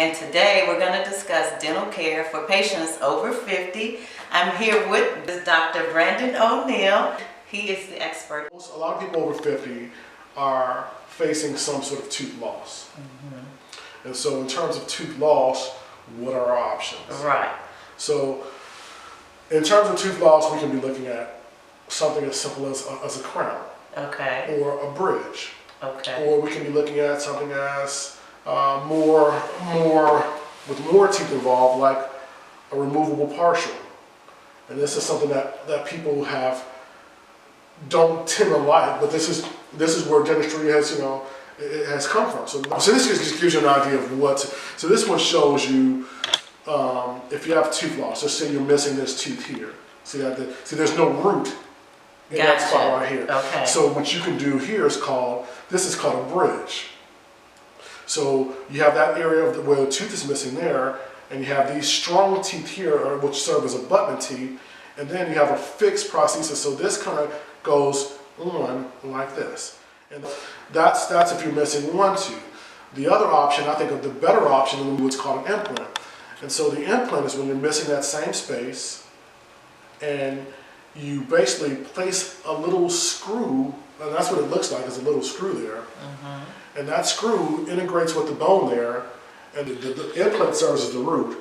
and today we're going to discuss dental care for patients over 50. I'm here with Dr. Brandon O'Neill. He is the expert. A lot of people over 50 are facing some sort of tooth loss. And so in terms of tooth loss, what are our options? Right. So in terms of tooth loss, we can be looking at something as simple as a crown. Okay. Or a bridge. Okay. Or we can be looking at something as with more teeth involved, like a removable partial. And this is something that people don't tend to like, but this is where dentistry has, it has come from. So this just gives you an idea of what. So this one shows you if you have tooth loss. Let's say you're missing this tooth here. See there's no root in that spot right here. Okay. So what you can do here is called a bridge. So you have that area where the tooth is missing there, and you have these strong teeth here, which serve as abutment teeth, and then you have a fixed prosthesis. So this kind of goes on like this, and that's if you're missing one tooth. The other option, I think, of the better option, is what's called an implant. And so the implant is when you're missing that same space, and you basically place a little screw, and that's what it looks like, is a little screw there. And that screw integrates with the bone there, and the implant serves as the root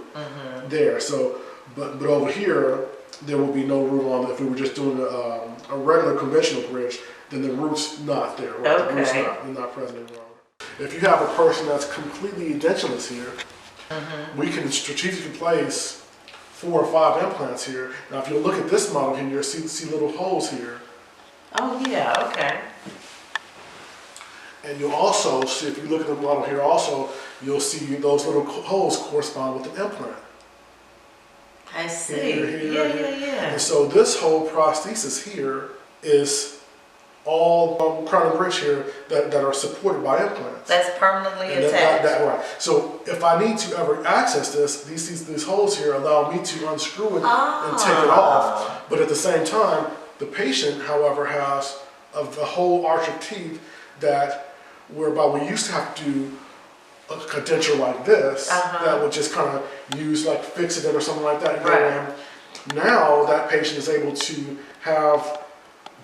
there. So, but over here, there will be no root on it. If we were just doing a regular conventional bridge, then the root's not there. Right? Okay. The root's not present anymore. If you have a person that's completely edentulous here, we can strategically place 4 or 5 implants here. Now, if you look at this model here, you'll see little holes here. Oh yeah, okay. And you'll also see, if you look at the model here also, you'll see those little holes correspond with the implant. I see. Here. Yeah. And so this whole prosthesis here is all crown and bridge here that are supported by implants. That's permanently And attached. right. So if I need to ever access this, these holes here allow me to unscrew it and take it off. But at the same time, the patient, however, has a whole arch of teeth whereby we used to have to do a denture like this that would just kind of use like Fix-It or something like that. Right. Now that patient is able to have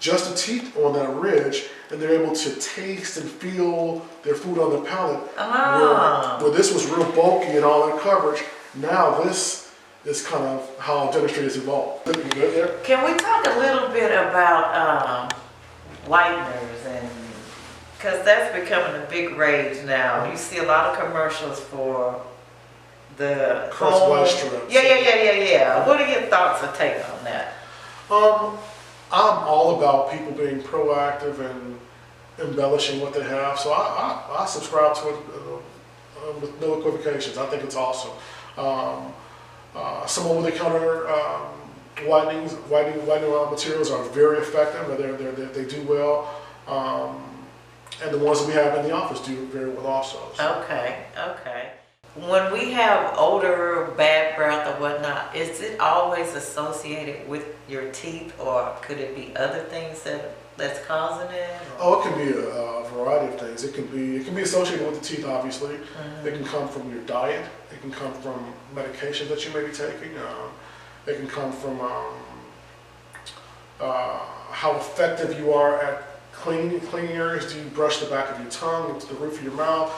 just the teeth on that ridge, and they're able to taste and feel their food on their palate. Where this was real bulky and all that coverage, now this is kind of how dentistry has evolved. Can we talk a little bit about whiteners, and because that's becoming a big rage now. You see a lot of commercials for the Crest white strips. Yeah. What are your thoughts or take on that? I'm all about people being proactive and embellishing what they have, so I subscribe to it with no equivocations. I think it's awesome. Some over-the-counter whitening materials are very effective. They do well, and the ones that we have in the office do very well also. So. Okay. When we have odor, bad breath, or whatnot, is it always associated with your teeth, or could it be other things that's causing it? Oh, it can be a variety of things. It can be associated with the teeth, obviously. It can come from your diet. It can come from medication that you may be taking. It can come from how effective you are at cleaning areas. Do you brush the back of your tongue into the roof of your mouth?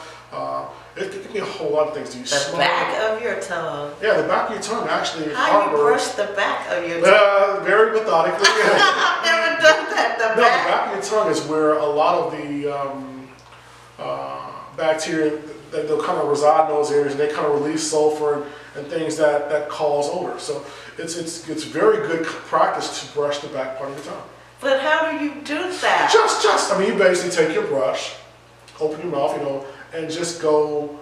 It can be a whole lot of things. Do you the back of your tongue? Yeah, the back of your tongue actually. How do you brush the back of your tongue? Very methodically. I've never done that. The back of your tongue is where a lot of the bacteria they'll kind of reside in those areas, and they kind of release sulfur and things that cause odor. So it's very good practice to brush the back part of your tongue. But how do you do that? You basically take your brush, open your mouth, and just go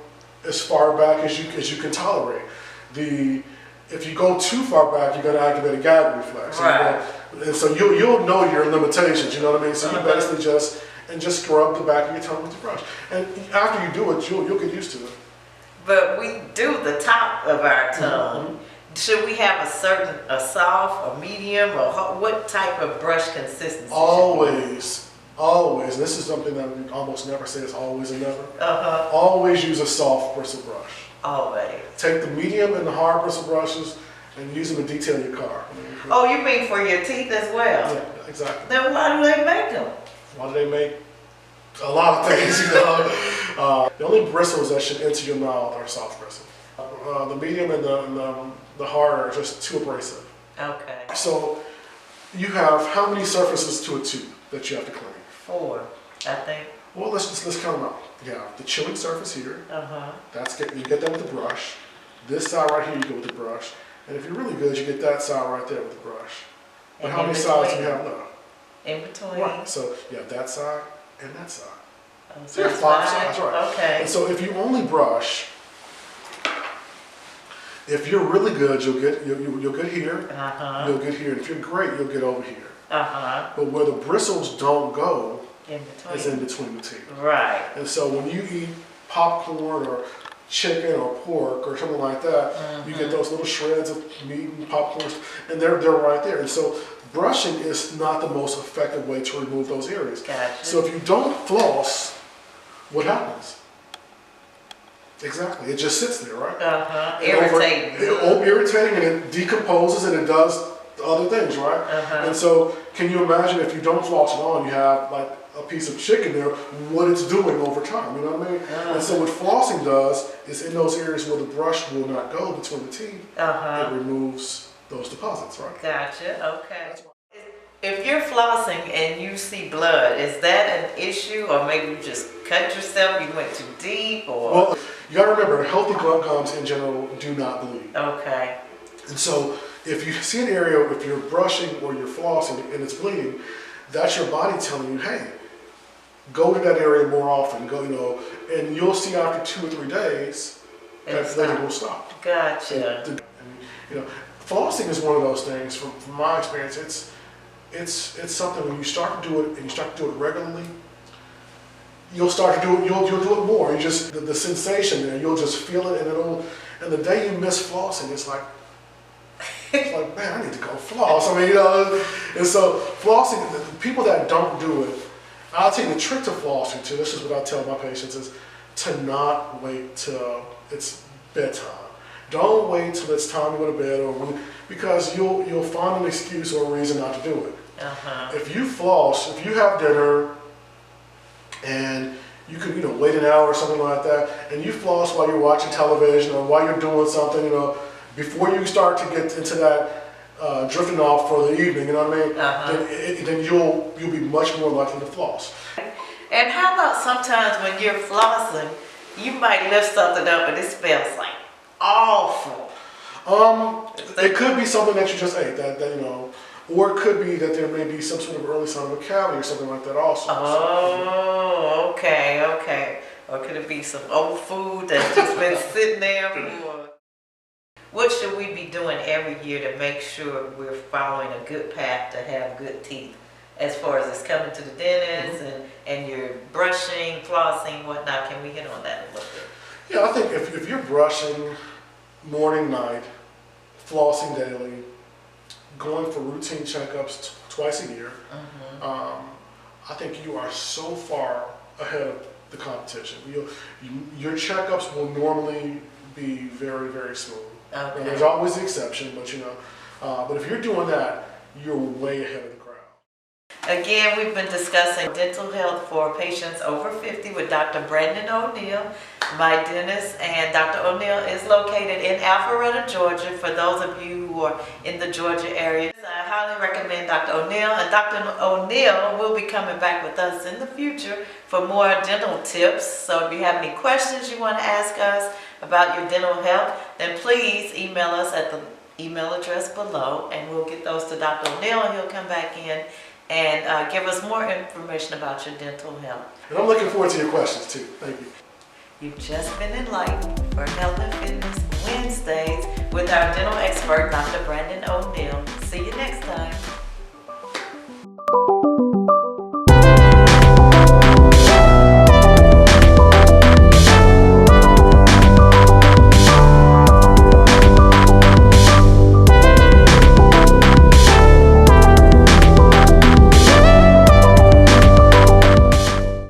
as far back as you can tolerate. If you go too far back, you're going to activate a gag reflex. Right. And so you'll know your limitations. You know what I mean? So you basically just scrub the back of your tongue with the brush. And after you do it, you'll get used to it. But we do the top of our tongue. Should we have a soft, a medium, or what type of brush consistency? Always. Always, this is something that we almost never say, it's always and never. Always use a soft bristle brush. Always. Take the medium and the hard bristle brushes and use them to detail your car. Oh, you mean for your teeth as well? Yeah, exactly. Then why do they make them? Why do they make a lot of things, you know? The only bristles that should enter your mouth are soft bristles. The medium and the hard are just too abrasive. Okay. So you have how many surfaces to a tooth that you have to clean? 4, I think. Well, let's count them out. You have the chilling surface here. You get that with the brush. This side right here, you go with the brush. And if you're really good, you get that side right there with the brush. But how many sides do you have left? In between. Right. So you have that side and that side. Oh, So you have 5 sides, right? Okay. And so if you only brush, if you're really good, you'll get here. You'll get here. And if you're great, you'll get over here. But where the bristles don't go is in between the teeth. Right. And so when you eat popcorn or chicken or pork or something like that, you get those little shreds of meat and popcorn, and they're right there. And so brushing is not the most effective way to remove those areas. Gotcha. So if you don't floss, what happens? Exactly, it just sits there, right? Irritating. Irritating, and it decomposes and it does other things, right? And so can you imagine if you don't floss it on, you have like a piece of chicken there, what it's doing over time, you know what I mean? And so what flossing does is in those areas where the brush will not go between the teeth, it removes those deposits, right? Gotcha, okay. If you're flossing and you see blood, is that an issue, or maybe you just cut yourself, you went too deep, or? Well, you gotta remember, healthy gums in general do not bleed. Okay. And so if you see an area, if you're brushing or you're flossing and it's bleeding, that's your body telling you, hey, go to that area more often, go, you know, and you'll see after 2 or 3 days that bleeding will stop. Gotcha. And, you know, flossing is one of those things, from my experience, it's something when you start to do it and you start to do it regularly, you'll start to do it, you'll do it more. You just, the sensation there, you'll just feel it, and the day you miss flossing, it's like, man, I need to go floss. I mean, you know, and so flossing, the people that don't do it, I'll tell you the trick to flossing too, this is what I tell my patients, is to not wait till it's bedtime. Don't wait till it's time to go to bed, because you'll find an excuse or a reason not to do it. If you floss, if you have dinner and you could, you know, wait an hour or something like that, and you floss while you're watching television or while you're doing something, you know, before you start to get into that drifting off for the evening, you know what I mean? Then you'll be much more likely to floss. And how about sometimes when you're flossing, you might lift something up and it smells like awful? It could be something that you just ate, that you know, or it could be that there may be some sort of early sign of a cavity or something like that also. Oh, okay. Or could it be some old food that's just been sitting there for? What should we be doing every year to make sure we're following a good path to have good teeth? As far as it's coming to the dentist and you're brushing, flossing, whatnot, can we hit on that a little bit? Yeah, I think if you're brushing morning, night, flossing daily, going for routine checkups twice a year, I think you are so far ahead of the competition. Your checkups will normally be very, very smooth. Okay. There's always the exception, but you know, but if you're doing that, you're way ahead of the crowd. Again, we've been discussing dental health for patients over 50 with Dr. Brandon O'Neill, my dentist, and Dr. O'Neill is located in Alpharetta, Georgia. For those of you who are in the Georgia area, I highly recommend Dr. O'Neill, and Dr. O'Neill will be coming back with us in the future for more dental tips. So if you have any questions you want to ask us about your dental health, then please email us at the email address below, and we'll get those to Dr. O'Neill, and he'll come back in and give us more information about your dental health. And I'm looking forward to your questions too. Thank you. You've just been enlightened for Health and Fitness Wednesdays with our dental expert, Dr. Brandon O'Neill. See you next time.